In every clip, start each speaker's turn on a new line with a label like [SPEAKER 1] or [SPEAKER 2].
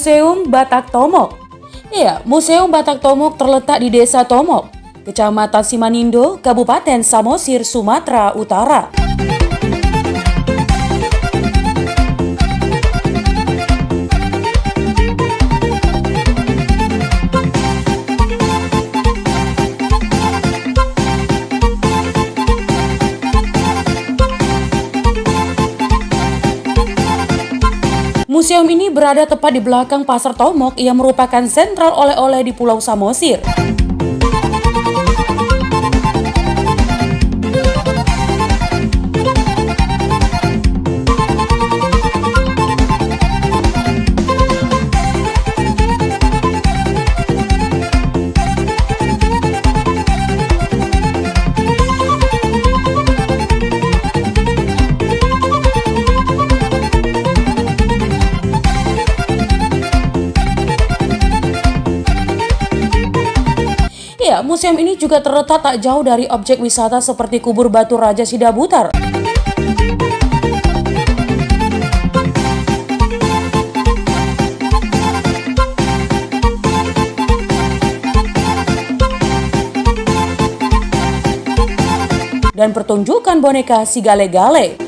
[SPEAKER 1] Museum Batak Tomok. Ya, Museum Batak Tomok terletak di Desa Tomok, Kecamatan Simanindo, Kabupaten Samosir, Sumatera Utara. Museum ini berada tepat di belakang Pasar Tomok yang merupakan sentral oleh-oleh di Pulau Samosir. Ya, museum ini juga terletak tak jauh dari objek wisata seperti kubur batu Raja Sidabutar. Dan pertunjukan boneka si Gale-Gale.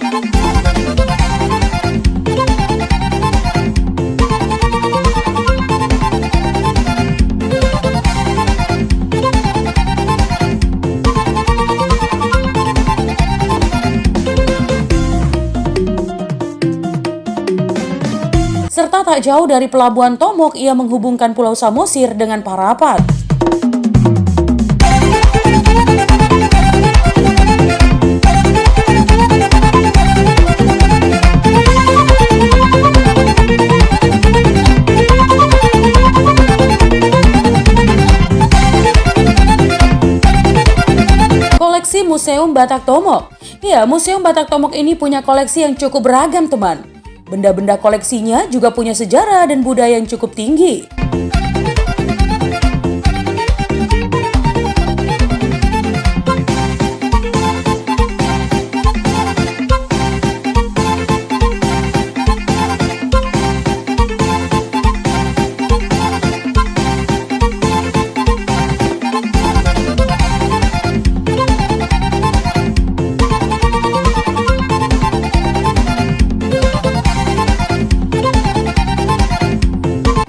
[SPEAKER 1] Serta tak jauh dari Pelabuhan Tomok ia menghubungkan Pulau Samosir dengan Parapat. Koleksi Museum Batak Tomok. Ya, Museum Batak Tomok ini punya koleksi yang cukup beragam, teman. Benda-benda koleksinya juga punya sejarah dan budaya yang cukup tinggi.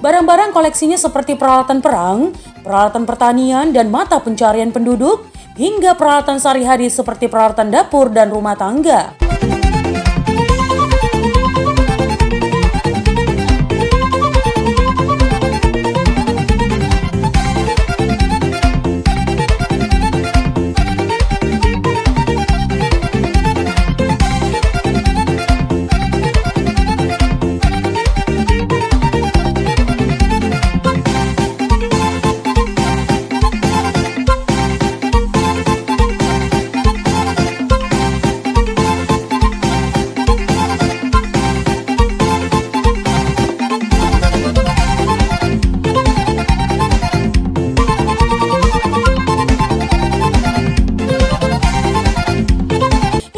[SPEAKER 1] Barang-barang koleksinya seperti peralatan perang, peralatan pertanian dan mata pencarian penduduk, hingga peralatan sehari-hari seperti peralatan dapur dan rumah tangga.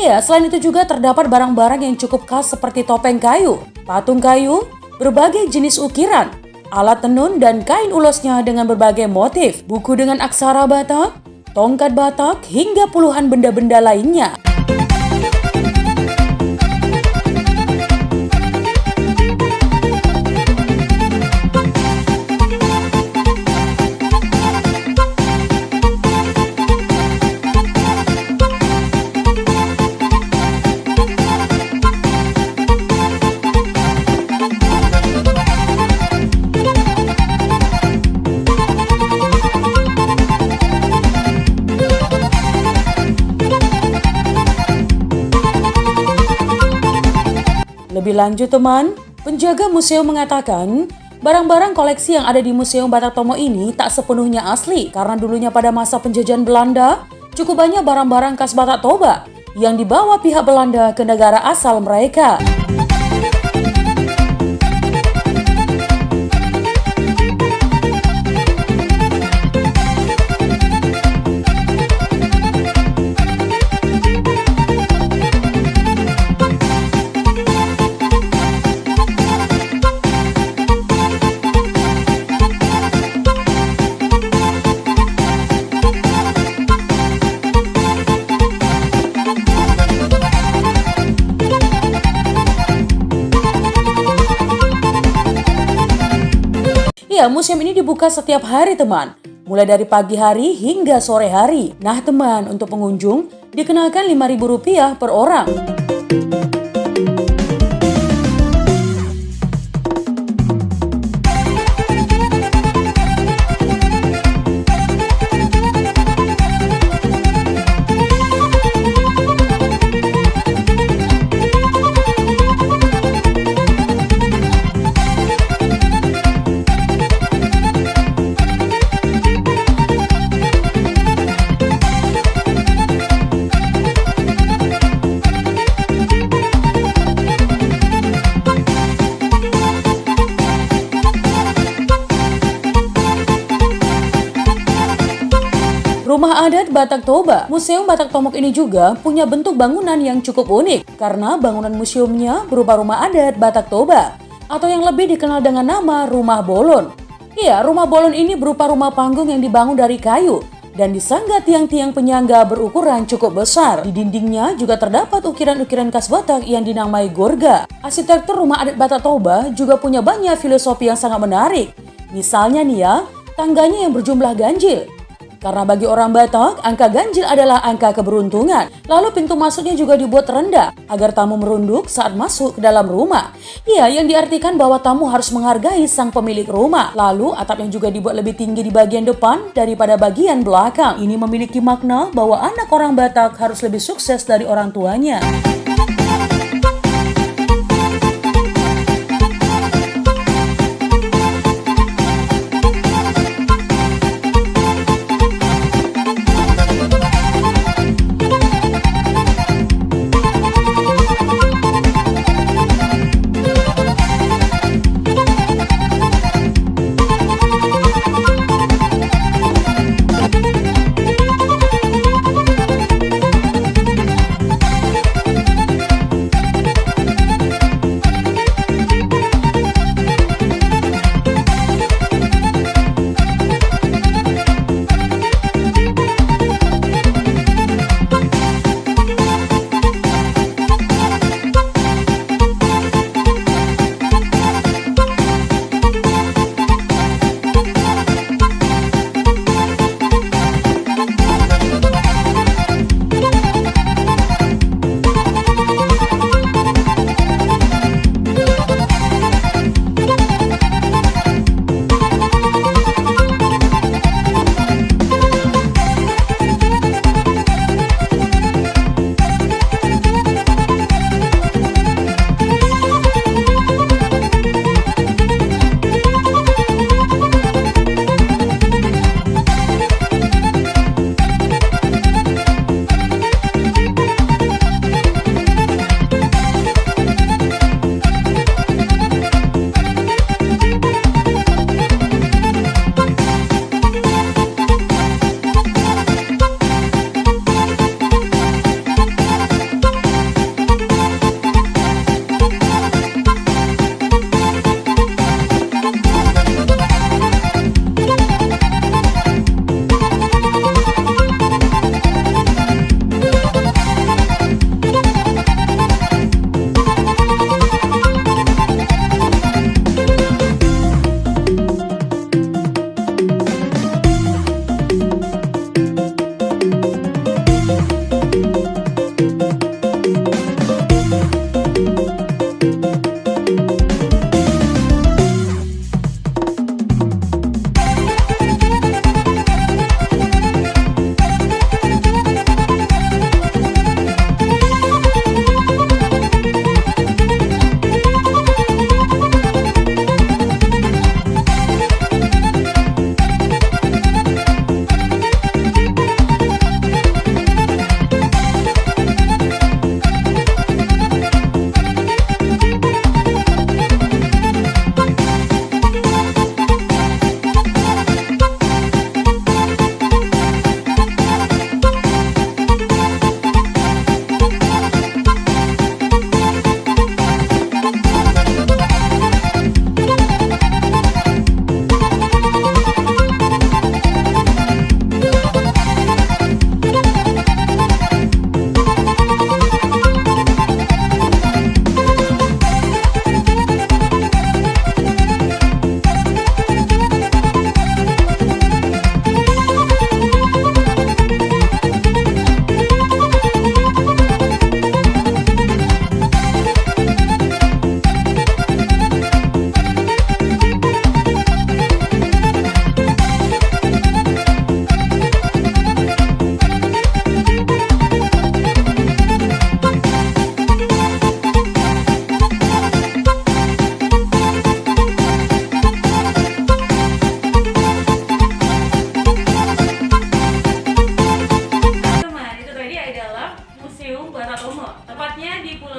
[SPEAKER 1] Ya, selain itu juga terdapat barang-barang yang cukup khas seperti topeng kayu, patung kayu, berbagai jenis ukiran, alat tenun dan kain ulosnya dengan berbagai motif, buku dengan aksara Batak, tongkat Batak, hingga puluhan benda-benda lainnya. Lebih lanjut, teman, penjaga museum mengatakan barang-barang koleksi yang ada di Museum Batak Tomok ini tak sepenuhnya asli karena dulunya pada masa penjajahan Belanda cukup banyak barang-barang khas Batak Toba yang dibawa pihak Belanda ke negara asal mereka. Iya, museum ini dibuka setiap hari teman, mulai dari pagi hari hingga sore hari. Nah teman, untuk pengunjung dikenakan Rp5.000 per orang. Rumah adat Batak Toba. Museum Batak Tomok ini juga punya bentuk bangunan yang cukup unik karena bangunan museumnya berupa rumah adat Batak Toba atau yang lebih dikenal dengan nama Rumah Bolon. Iya, Rumah Bolon ini berupa rumah panggung yang dibangun dari kayu dan disangga tiang-tiang penyangga berukuran cukup besar. Di dindingnya juga terdapat ukiran-ukiran khas Batak yang dinamai gorga. Arsitektur rumah adat Batak Toba juga punya banyak filosofi yang sangat menarik. Misalnya nih ya, tangganya yang berjumlah ganjil. Karena bagi orang Batak, angka ganjil adalah angka keberuntungan. Lalu pintu masuknya juga dibuat rendah agar tamu merunduk saat masuk ke dalam rumah. Iya, yang diartikan bahwa tamu harus menghargai sang pemilik rumah. Lalu atapnya juga dibuat lebih tinggi di bagian depan daripada bagian belakang. Ini memiliki makna bahwa anak orang Batak harus lebih sukses dari orang tuanya.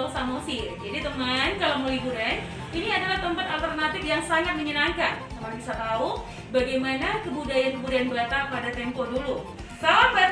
[SPEAKER 2] Samosir. Jadi teman, kalau mau liburan, ini adalah tempat alternatif yang sangat menyenangkan. Teman bisa tahu bagaimana kebudayaan-kebudayaan Batak pada tempo dulu. Salam Batak!